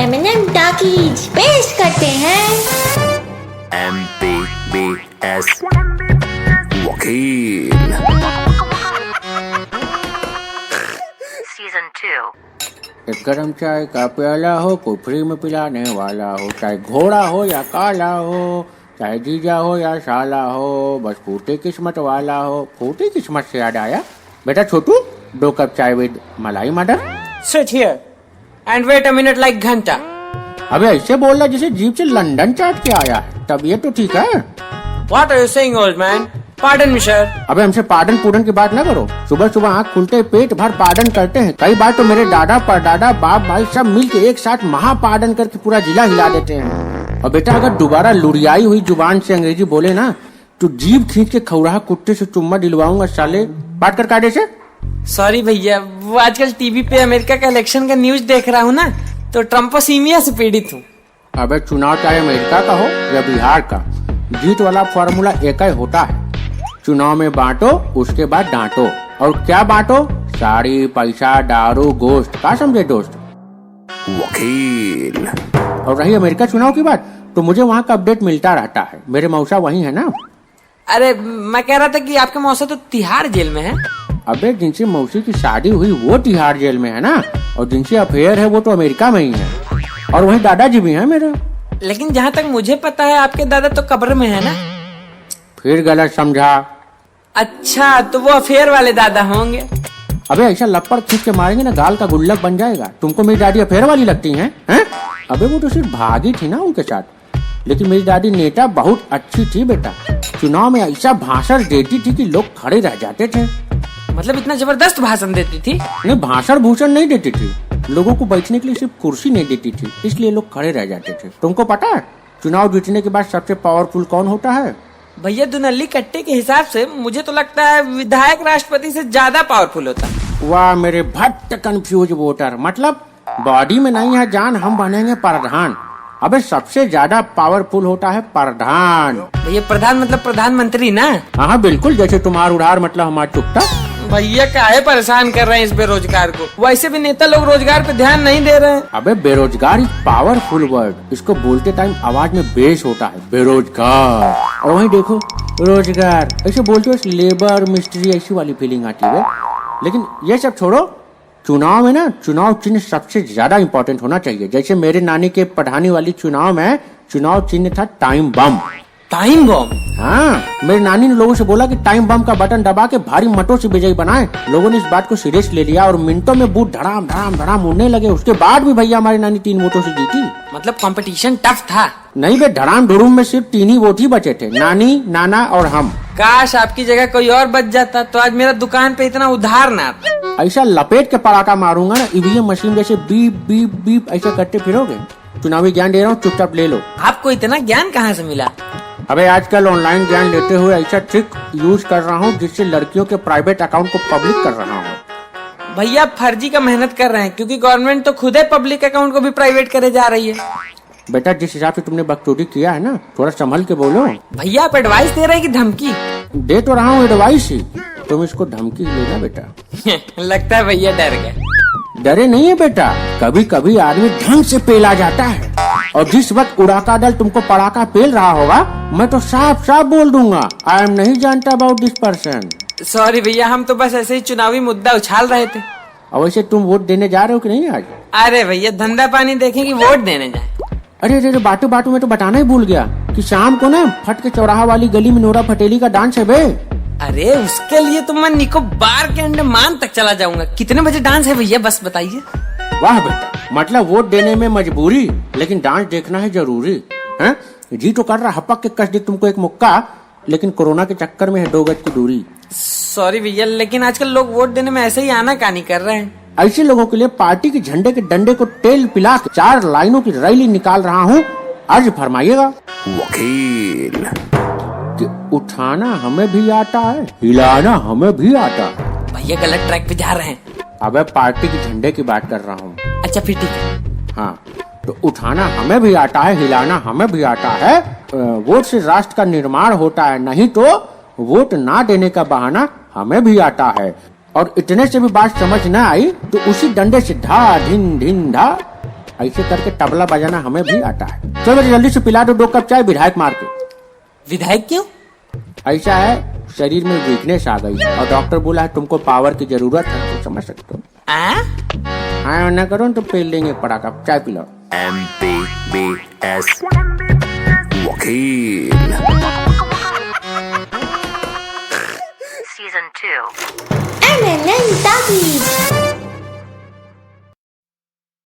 M talkies पेश करते हैं MPBS वकील Season 2. एक गरम चाय का प्याला हो, कोई फ्री में पिलाने वाला हो, चाहे घोड़ा हो या काला हो, चाहे जीजा हो या साला हो, बस फूटी किस्मत वाला हो। फूटी किस्मत से याद आया, बेटा छोटू 2 कप चाय विद मलाई मटर। Sit here and wait a minute like घंटा। अबे ऐसे बोल रहा जैसे जीप से लंदन चाट के आया है, तब ये तो ठीक है। What are you saying, old man? Pardon me, sir. अबे हमसे पार्डन पूडन की बात ना करो। सुबह सुबह आँख खुलते पेट भर पार्डन करते हैं। कई बार तो मेरे दादा परदादा बाप भाई सब मिलके एक साथ महापार्डन करके पूरा जिला हिला देते हैं। और बेटा अगर दोबारा लुड़ियाई हुई जुबान से अंग्रेजी बोले ना तो जीभ खींच के खौराहा कुत्ते से चुम्मा दिलवाऊंगा साले। बात कर कायदे से। सॉरी भैया, वो आजकल टीवी पे अमेरिका का इलेक्शन का न्यूज देख रहा हूँ ना, तो ट्रम्पोसीमिया से पीड़ित हूँ। अबे चुनाव चाहे अमेरिका का हो या बिहार का, जीत वाला फॉर्मूला एक ही होता है। चुनाव में बांटो, उसके बाद डांटो। और क्या बांटो? साड़ी, पैसा, दारू, गोश्त। क्या समझे दोस्त? वकील। और रही अमेरिका चुनाव की बात, तो मुझे वहाँ का अपडेट मिलता रहता है। मेरे मौसा वही है ना। अरे मैं कह रहा था कि आपके मौसा तो तिहाड़ जेल में है। अबे जिनसे मौसी की शादी हुई वो तिहाड़ जेल में है ना, और जिनसे अफेयर है वो तो अमेरिका में ही है। और वही दादाजी भी है मेरे। लेकिन जहाँ तक मुझे पता है आपके दादा तो कब्र में है ना। फिर गलत समझा। अच्छा, तो वो अफेयर वाले दादा होंगे। अबे ऐसा लपड़ खींच के मारेंगे ना गाल का गुल्लक बन जाएगा। तुमको मेरी दादी अफेयर वाली लगती हैं? अबे वो तो सिर्फ भागी थी ना उनके साथ, लेकिन मेरी दादी नेता बहुत अच्छी थी बेटा। चुनाव में ऐसा भाषण देती थी कि लोग खड़े रह जाते थे। मतलब इतना जबरदस्त भाषण देती थी? नहीं, भाषण भूषण नहीं देती थी, लोगों को बैठने के लिए सिर्फ कुर्सी नहीं देती थी, इसलिए लोग खड़े रह जाते थे। तुमको पता है चुनाव जीतने के बाद सबसे पावरफुल कौन होता है? भैया दुनल्ली कट्टे के हिसाब से मुझे तो लगता है विधायक राष्ट्रपति से ज्यादा पावरफुल होता है। वाह मेरे भट्ट कंफ्यूज वोटर, मतलब बॉडी में नहीं है जान, हम बनेंगे प्रधान। अबे सबसे ज्यादा पावरफुल होता है प्रधान। भैया प्रधान मतलब प्रधानमंत्री ना? हाँ बिल्कुल, जैसे तुम्हार उड़ार मतलब हमारा चुकता। भैया काहे परेशान कर रहे हैं इस बेरोजगार को? वैसे भी नेता लोग रोजगार पे ध्यान नहीं दे रहे हैं। अबे बेरोजगार इज पावरफुल वर्ड, इसको बोलते टाइम आवाज में बेस होता है, बेरोजगार। और वहीं देखो रोजगार, ऐसे बोलते हो लेबर मिस्ट्री ऐसी वाली फीलिंग आती है। लेकिन ये सब छोड़ो, चुनाव में ना चुनाव चिन्ह सबसे ज्यादा इम्पोर्टेंट होना चाहिए। जैसे मेरे नानी के पढ़ाने वाली चुनाव में चुनाव चिन्ह था टाइम बम। Time bomb? हाँ, मेरी नानी ने लोगों से बोला कि टाइम बम का बटन दबा के भारी मटों से विजयी बनाए। लोगों ने इस बात को सीरियस ले लिया और मिनटों में बूथ धड़ाम धड़ाम धड़ाम उड़ने लगे। उसके बाद भी भैया हमारी नानी 3 वोटों से जीती। मतलब कंपटीशन टफ था? नहीं बे, धड़ाम धुड़ूम में सिर्फ 3 ही वोट ही बचे थे, नानी, नाना और हम। काश आपकी जगह कोई और बच जाता तो आज मेरा दुकान पे इतना उधार ना आता। ऐसा लपेट के पड़ाका मारूंगा ना, ईवीएम मशीन जैसे बीप बीप बीप ऐसा करते फिरोगे। चुनावी ज्ञान दे रहा हूँ, चुपचाप ले लो। आपको इतना ज्ञान कहाँ से मिला? अबे आजकल ऑनलाइन ज्ञान लेते हुए ऐसा ट्रिक यूज कर रहा हूँ जिससे लड़कियों के प्राइवेट अकाउंट को पब्लिक कर रहा हूँ। भैया फर्जी का मेहनत कर रहे हैं, क्योंकि गवर्नमेंट तो खुद ही पब्लिक अकाउंट को भी प्राइवेट करे जा रही है। बेटा जिस हिसाब से तुमने बकचोदी किया है ना, थोड़ा संभल के बोलो। भैया आप एडवाइस दे रहे हैं कि धमकी? दे तो रहा हूँ एडवाइस ही, तुम इसको धमकी लेना बेटा। लगता है भैया डर गए। डरे नहीं है बेटा, कभी कभी आदमी ढंग से पेला जाता है। और जिस वक्त उड़ाका दल तुमको पड़ाका पेल रहा होगा, मैं तो साफ साफ बोल दूंगा, आई एम नहीं जानता अबाउट दिस पर्सन। सॉरी भैया, हम तो बस ऐसे ही चुनावी मुद्दा उछाल रहे थे। और वैसे तुम वोट देने जा रहे हो कि नहीं आज? अरे भैया धंधा पानी देखें कि वोट देने जाए। अरे अरे बाटू बाटू में तो बताना ही भूल गया कि शाम को ना फट के चौराहा वाली गली में नोरा फटेली का डांस है बे। अरे उसके लिए तो मैं निकोबार के अंडमान तक चला जाऊंगा। कितने बजे डांस है भैया, बस बताइए। वाह बेटा, मतलब वोट देने में मजबूरी, लेकिन डांस देखना है जरूरी है। जी तो कर रहा हपक के कस दे तुमको एक मुक्का, लेकिन कोरोना के चक्कर में है 2 गज की दूरी। सॉरी भैया, लेकिन आजकल लोग वोट देने में ऐसे ही आनाकानी कर रहे हैं। ऐसे लोगों के लिए पार्टी के झंडे के डंडे को तेल पिला के 4 लाइनों की रैली निकाल रहा हूँ। अर्ज फरमाइएगा। वकील। उठाना हमें भी आता है, हिलाना हमें भी आता है। भैया गलत ट्रैक पे जा रहे हैं। अबे पार्टी के झंडे की बात कर रहा हूँ। अच्छा फिर ठीक है। हाँ, तो उठाना हमें भी आता है, हिलाना हमें भी आता है। वोट से राष्ट्र का निर्माण होता है, नहीं तो वोट ना देने का बहाना हमें भी आता है। और इतने से भी बात समझ न आई तो उसी डंडे से धा धिन धिन धा ऐसे करके तबला बजाना हमें भी आता है। चलो जल्दी से पिला दो 2 कप चाय विधायक मार के। विधायक क्यों? ऐसा है, शरीर में वीकनेस आ गई और डॉक्टर बोला है तुमको पावर की जरूरत है, तो समझ सकते हो। हाँ ना करो तो पेल देंगे पड़ाका। चाय पिलाओ। MBBS वकील NNN Talkies.